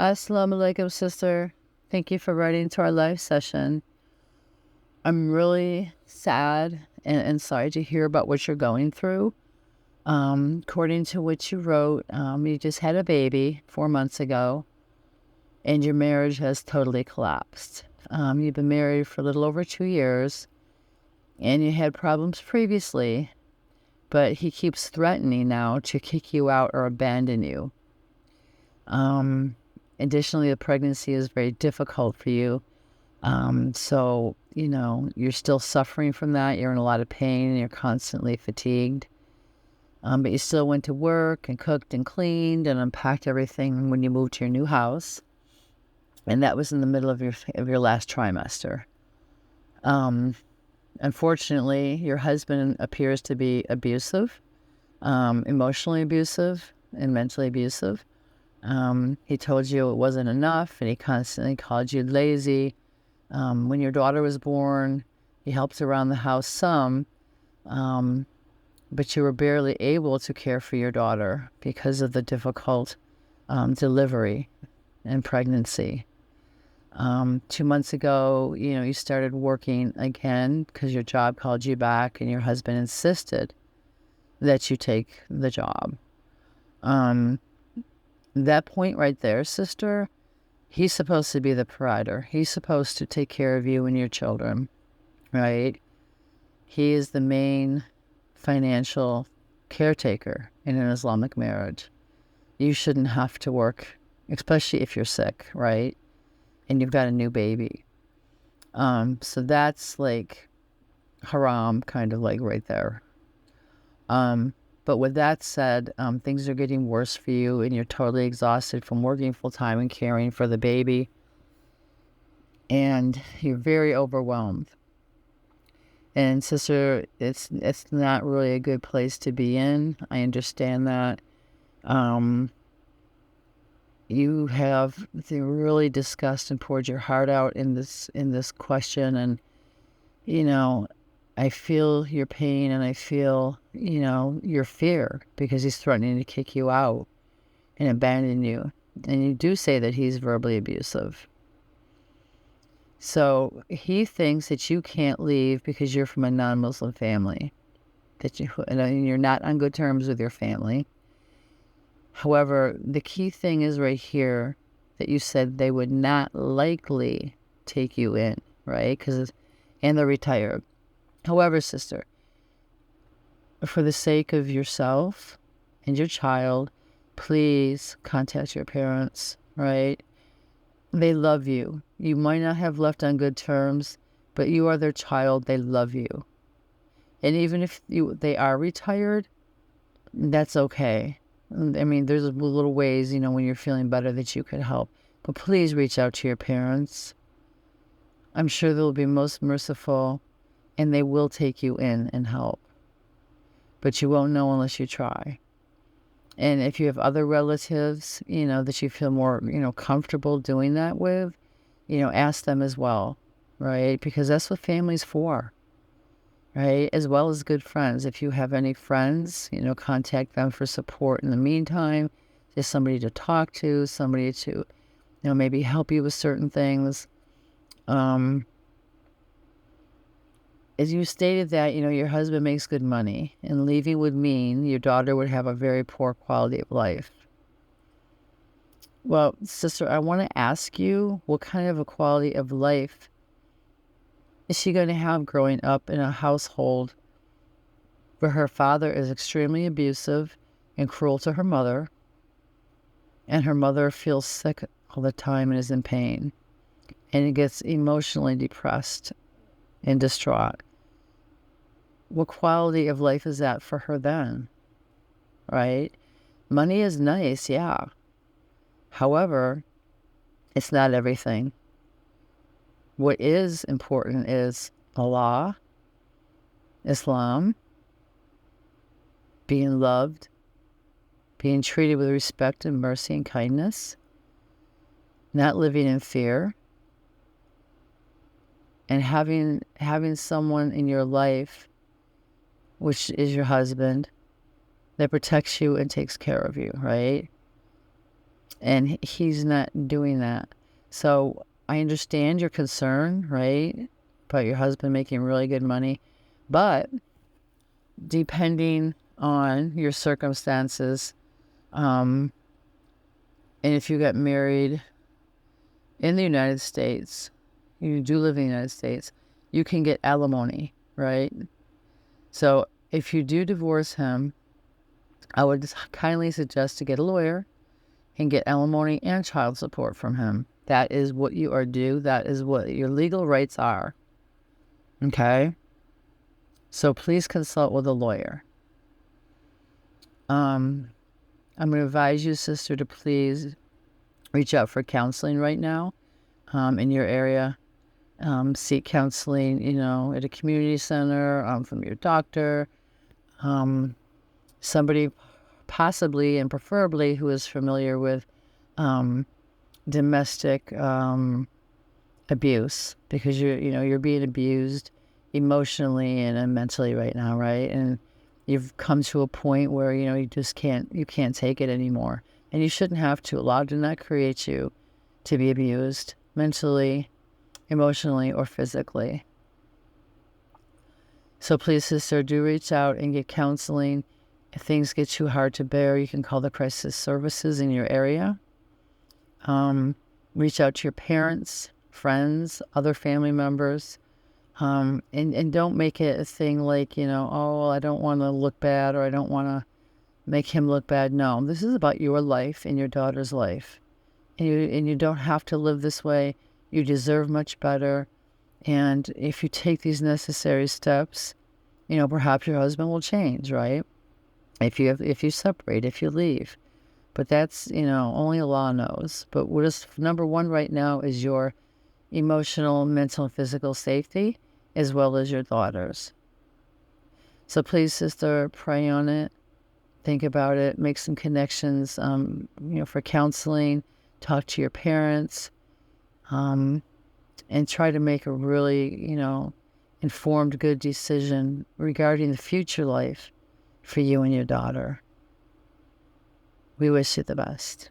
Assalamu alaykum, sister. Thank you for writing to our live session. I'm really sad and sorry to hear about what you're going through. According to what you wrote, you just had a baby 4 months ago, and your marriage has totally collapsed. You've been married for a little over 2 years, and you had problems previously, but he keeps threatening now to kick you out or abandon you. Additionally, the pregnancy is very difficult for you. So, you're still suffering from that. You're in a lot of pain and you're constantly fatigued. But you still went to work and cooked and cleaned and unpacked everything when you moved to your new house. And that was in the middle of your last trimester. Unfortunately, your husband appears to be abusive, emotionally abusive and mentally abusive. He told you it wasn't enough, and he constantly called you lazy. When your daughter was born, he helped around the house some, but you were barely able to care for your daughter because of the difficult delivery and pregnancy. 2 months ago, you started working again because your job called you back, and your husband insisted that you take the job. That point right there, sister, he's supposed to be the provider. He's supposed to take care of you and your children, right? He is the main financial caretaker in an Islamic marriage. You shouldn't have to work, especially if you're sick, right? And you've got a new baby. So that's like haram, kind of like right there. But with that said, things are getting worse for you, and you're totally exhausted from working full time and caring for the baby. And you're very overwhelmed. And sister, it's not really a good place to be in. I understand that. You have really discussed and poured your heart out in this question, and I feel your pain, and I feel, your fear, because he's threatening to kick you out and abandon you. And you do say that he's verbally abusive. So he thinks that you can't leave because you're from a non-Muslim family, and you're not on good terms with your family. However, the key thing is right here that you said they would not likely take you in, right? And they're retired. However, sister, for the sake of yourself and your child, please contact your parents, right? They love you. You might not have left on good terms, but you are their child. They love you. And even if they are retired, that's okay. I mean, there's little ways, when you're feeling better, that you could help. But please reach out to your parents. I'm sure they'll be most merciful, and they will take you in and help. But you won't know unless you try. And if you have other relatives, that you feel more, comfortable doing that with, ask them as well, right? Because that's what family's for, right? As well as good friends. If you have any friends, contact them for support in the meantime. Just somebody to talk to, somebody to, maybe help you with certain things. As you stated that, your husband makes good money, and leaving would mean your daughter would have a very poor quality of life. Well, sister, I want to ask you, what kind of a quality of life is she going to have growing up in a household where her father is extremely abusive and cruel to her mother, and her mother feels sick all the time and is in pain, and gets emotionally depressed and distraught? What quality of life is that for her then, right? Money is nice, yeah. However, it's not everything. What is important is Allah, Islam, being loved, being treated with respect and mercy and kindness, not living in fear, and having someone in your life, which is your husband, that protects you and takes care of you, right? and he's not doing that. So I understand your concern, right, about your husband making really good money, but depending on your circumstances, and if you got married in the United States, you do live in the United States, you can get alimony, right? So if you do divorce him, I would just kindly suggest to get a lawyer and get alimony and child support from him. That is what you are due. That is what your legal rights are. Okay? So please consult with a lawyer. I'm going to advise you, sister, to please reach out for counseling right now in your area. Seek counseling, at a community center, from your doctor, somebody possibly and preferably who is familiar with domestic abuse, because you're being abused emotionally and mentally right now, right? And you've come to a point where you just can't take it anymore, and you shouldn't have to. Allah did not create you to be abused mentally, emotionally, or physically. So please, sister, do reach out and get counseling. If things get too hard to bear, you can call the crisis services in your area. Reach out to your parents, friends, other family members, and don't make it a thing like, oh, I don't want to look bad, or I don't want to make him look bad. No, this is about your life and your daughter's life. And you don't have to live this way. You deserve much better. And if you take these necessary steps, perhaps your husband will change, right? If you separate, if you leave. But that's, only Allah knows. But what is number one right now is your emotional, mental, and physical safety, as well as your daughter's. So please, sister, pray on it. Think about it. Make some connections, for counseling. Talk to your parents. And try to make a really, informed, good decision regarding the future life for you and your daughter. We wish you the best.